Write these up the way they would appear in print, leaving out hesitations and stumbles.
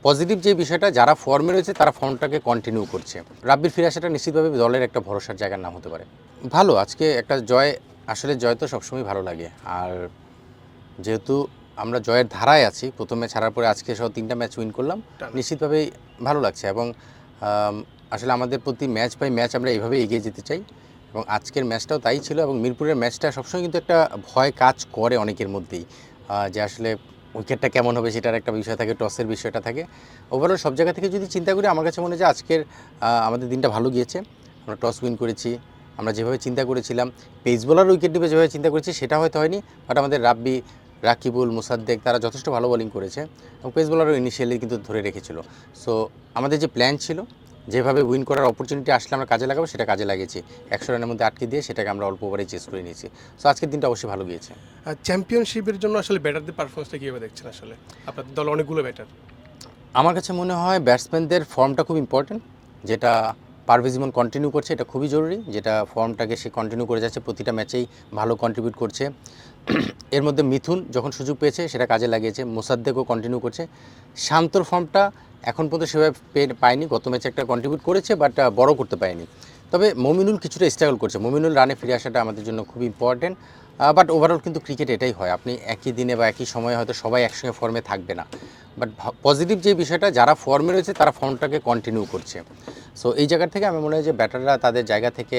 Positive যে বিষয়টা যারা ফর্মে রয়েছে তারা ফর্মটাকে কন্টিনিউ করছে। রাব্বির ফিরে আসাটা নিশ্চিতভাবে দলের একটা ভরসার জায়গার নাম হতে পারে। ভালো আজকে একটা জয়, আসলে জয় তো সবসময় ভালো লাগে। আর যেহেতু আমরা জয়ের ধারায় আছি, প্রথম ম্যাচ হারার পরে আজকে সহ 3টা ম্যাচ উইন করলাম, নিশ্চিতভাবেই ভালো লাগছে। এবং আসলে আমাদের প্রতি ম্যাচ বাই ম্যাচ আমরা এইভাবে এগিয়ে যেতে চাই এবং আজকের ম্যাচটাও তাই ছিল। এবং মিরপুরের ম্যাচটা সবসময় কিন্তু একটা ভয় কাজ করে অনেকের মধ্যেই, যে আসলে উইকেটটা কেমন হবে সেটার একটা বিষয় থাকে, টসের বিষয়টা থাকে। ওভারঅল সব জায়গা থেকে যদি চিন্তা করি আমার কাছে মনে হয় যে আজকের আমাদের দিনটা ভালো গিয়েছে। আমরা টস উইন করেছি, আমরা যেভাবে চিন্তা করেছিলাম, পেস বোলার উইকেট নেবে যেভাবে চিন্তা করেছি সেটা হয়তো হয়নি, বাট আমাদের রাব্বি, রাকিবুল, মুসাদ্দেক তারা যথেষ্ট ভালো বোলিং করেছে এবং পেস বোলারও ইনিশিয়ালি কিন্তু ধরে রেখেছিল। সো আমাদের যে প্ল্যান ছিল, যেভাবে উইন করার অপরচুনিটি আসলে আমরা কাজে লাগাবো সেটা কাজে লাগিয়েছি। 100 রানের মধ্যে আটকে দিয়ে সেটাকে আমরা অল্প ওভারে চেস করে নিয়েছি। সো আজকের দিনটা অবশ্যই ভালো গিয়েছে। চ্যাম্পিয়নশিপের জন্য আসলে ব্যাটারদের পারফরমেন্সটা কীভাবে দেখছেন? আসলে আপনাদের দলে অনেকগুলো ব্যাটার। আমার কাছে মনে হয় ব্যাটসম্যানদের ফর্মটা খুব ইম্পর্টেন্ট, যেটা পারভেজ ইমন কন্টিনিউ করছে এটা খুবই জরুরি, যেটা ফর্মটাকে সে কন্টিনিউ করে যাচ্ছে, প্রতিটা ম্যাচেই ভালো কন্ট্রিবিউট করছে। এর মধ্যে মিথুন যখন সুযোগ পেয়েছে সেটা কাজে লাগিয়েছে, মোসাদ্দেকও কন্টিনিউ করছে। শান্তর ফর্মটা এখন পর্যন্ত সেভাবে পায়নি, গত ম্যাচে একটা কন্ট্রিবিউট করেছে বাট বড় করতে পারেনি। তবে মমিনুল কিছুটা স্ট্রাগল করছে, মমিনুল রানে ফিরে আসাটা আমাদের জন্য খুব ইম্পর্টেন্ট। বাট ওভারঅল কিন্তু ক্রিকেট এটাই হয়, আপনি একই দিনে বা একই সময়ে হয়তো সবাই একসঙ্গে ফর্মে থাকবে না, বাট পজিটিভ যে বিষয়টা যারা ফর্মে রয়েছে তারা ফর্মটাকে কন্টিনিউ করছে। সো এই জায়গা থেকে আমি মনে হয় যে ব্যাটাররা তাদের জায়গা থেকে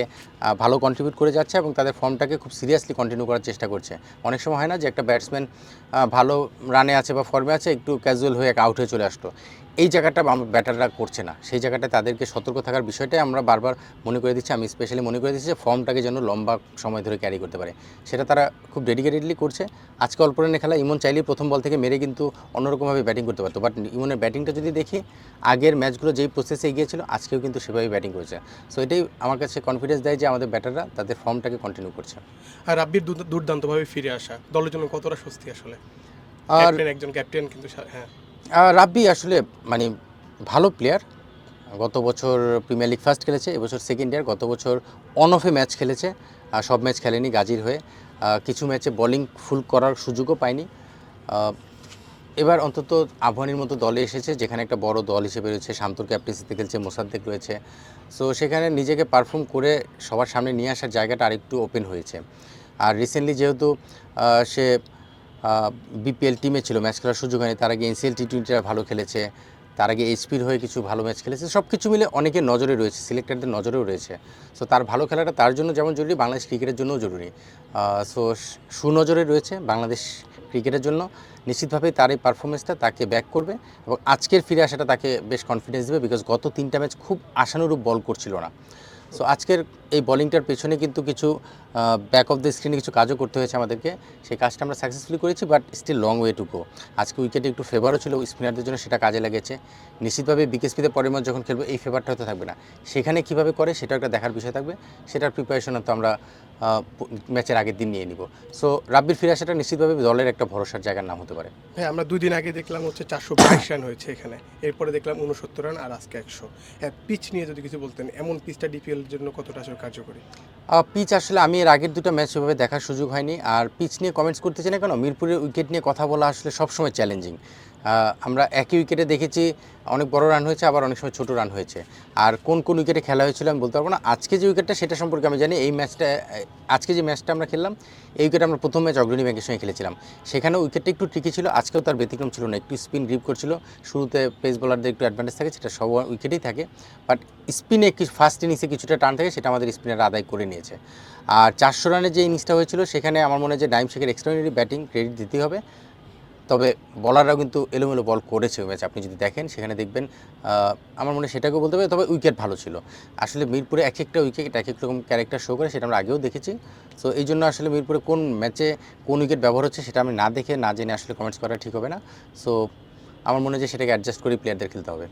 ভালো কন্ট্রিবিউট করে যাচ্ছে এবং তাদের ফর্মটাকে খুব সিরিয়াসলি কন্টিনিউ করার চেষ্টা করছে। অনেক সময় হয় না যে একটা ব্যাটসম্যান ভালো রানে আছে বা ফর্মে আছে, একটু ক্যাজুয়াল হয়ে আউট হয়ে চলে আসতো, এই জায়গাটা ব্যাটাররা করছে না। সেই জায়গাটা তাদেরকে সতর্ক থাকার বিষয়টাই আমরা বারবার মনে করে দিচ্ছি, আমি স্পেশালি মনে করে দিচ্ছি যে ফর্মটাকে যেন লম্বা সময় ধরে ক্যারি করতে পারে, সেটা তারা খুব ডেডিকেটেডলি করছে। আজকে অল্প রানের খেলা, ইমন চাইলেই প্রথম বল থেকে মেরে কিন্তু অন্যরকমভাবে ব্যাটিং করতে পারতো, বাট ইমনের ব্যাটিংটা যদি দেখি আগের ম্যাচগুলো যেই প্রসেসে এগিয়েছিল আজকেও কিন্তু সেভাবেই ব্যাটিং করেছে। সো এটাই আমার কাছে কনফিডেন্স দেয় যে আমাদের ব্যাটাররা তাদের ফর্মটাকে কন্টিনিউ করছে। আর রাব্বির দুর্দান্তভাবে ফিরে আসা দলের জন্য কতটা স্বস্তি আসলে? আর একজন ক্যাপ্টেন কিন্তু হ্যাঁ, রাব্বি আসলে মানে ভালো প্লেয়ার, গত বছর প্রিমিয়ার লিগ ফার্স্ট খেলেছে, এবছর সেকেন্ড ইয়ার, গত বছর অন অফে ম্যাচ খেলেছে, সব ম্যাচ খেলেনি গাজীর হয়ে, কিছু ম্যাচে বোলিং ফুল করার সুযোগও পায়নি। এবার অন্তত আবাহনীর মতো দলে এসেছে যেখানে একটা বড় দল হিসেবে রয়েছে, শান্তর ক্যাপ্টেন্সিতে খেলছে, মোসাদ্দেক রয়েছে। সো সেখানে নিজেকে পারফর্ম করে সবার সামনে নিয়ে আসার জায়গাটা আরেকটু ওপেন হয়েছে। আর রিসেন্টলি যেহেতু সে বিপিএল টিমে ছিল, ম্যাচ খেলার সুযোগ হয়নি, তার আগে এনসিএল টি20টা ভালো খেলেছে, তার আগে এইচপির হয়ে কিছু ভালো ম্যাচ খেলেছে, সব কিছু মিলে অনেকের নজরে রয়েছে, সিলেক্টরদের নজরেও রয়েছে। সো তার ভালো খেলাটা তার জন্য যেমন জরুরি, বাংলাদেশ ক্রিকেটের জন্যও জরুরি। সো সুনজরে রয়েছে বাংলাদেশ ক্রিকেটের জন্য, নিশ্চিতভাবেই তার এই পারফরমেন্সটা তাকে ব্যাক করবে এবং আজকের ফিরে আসাটা তাকে বেশ কনফিডেন্স দেবে, বিকজ গত 3টা ম্যাচ খুব আশানুরূপ বল করছিল না। সো আজকের এই বোলিংটার পেছনে কিন্তু কিছু ব্যাক অফ দ্য স্ক্রিনে কিছু কাজও করতে হয়েছে আমাদেরকে, সেই কাজটা আমরা সাকসেসফুলি করেছি, but still long way to go. আজকে উইকেটে একটু ফেভারও ছিল স্পিনারদের জন্য, সেটা কাজে লেগেছে। নিশ্চিতভাবে বিকেএসপিতে পরের ম্যাচ যখন খেলবো এই ফেভারটা হয়তো থাকবে না, সেখানে কীভাবে করে সেটা একটা দেখার বিষয় থাকবে, সেটার প্রিপারেশন তো আমরা ম্যাচের আগের দিন নিয়ে নিব। সো রাব্বির ফিরে আসাটা নিশ্চিতভাবে দলের একটা ভরসার জায়গার নাম হতে পারে। হ্যাঁ, আমরা 2 দিন আগে দেখলাম হচ্ছে 422 রান হয়েছে এখানে, এরপরে দেখলাম 69 রান, আর আজকে 100। হ্যাঁ, পিচ নিয়ে যদি কিছু বলতেন, এমন পিচটা ডিপিএল এর জন্য কতটা আসলে কার্যকরী? পিচ আসলে আমি এর আগের 2টা ম্যাচ সেভাবে দেখার সুযোগ হয়নি, আর পিচ নিয়ে কমেন্টস করতে চাই না কেন, মিরপুরের উইকেট নিয়ে কথা বলা আসলে সবসময় চ্যালেঞ্জিং। আমরা একই উইকেটে দেখেছি অনেক বড় রান হয়েছে, আবার অনেক সময় ছোটো রান হয়েছে, আর কোন কোন উইকেটে খেলা হয়েছিল আমি বলতে পারবো না। আজকে যে উইকেটটা সেটা সম্পর্কে আমি জানি, এই ম্যাচটা আজকে যে ম্যাচটা আমরা খেললাম এই উইকেটে আমরা প্রথম ম্যাচ অগ্রণী ব্যাংকের সঙ্গে খেলেছিলাম, সেখানে উইকেটটা একটু ট্রিকি ছিল, আজকেও তার ব্যতিক্রম ছিল না, একটু স্পিন গ্রিপ করছিল, শুরুতে পেস বোলারদের একটু অ্যাডভান্টেজ থাকে, সেটা সব উইকেটেই থাকে, বাট স্পিনে ফার্স্ট ইনিংসে কিছুটা টার্ন থাকে, সেটা আমাদের স্পিনাররা আদায় করে নিয়েছে। আর 400 রানের যে ইনিংসটা হয়েছিল সেখানে আমার মনে হয় যে নাইম শেখের এক্সট্রাঅর্ডিনারি ব্যাটিং ক্রেডিট দিতেই হবে, তবে বলাররাও কিন্তু এলোমেলো বল করেছে ওই ম্যাচ, আপনি যদি দেখেন সেখানে দেখবেন, আমার মনে হয় সেটাকেও বলতে হবে। তবে উইকেট ভালো ছিল, আসলে মিরপুরে এক একটা উইকেট এক এক রকম ক্যারেক্টার শো করে, সেটা আমরা আগেও দেখেছি। সো এই জন্য আসলে মিরপুরে কোন ম্যাচে কোন উইকেট ব্যবহার হচ্ছে সেটা আমি না দেখে না জেনে আসলে কমেন্টস করা ঠিক হবে না। সো আমার মনে হয় যে সেটাকে অ্যাডজাস্ট করেই প্লেয়ারদের খেলতে হবে।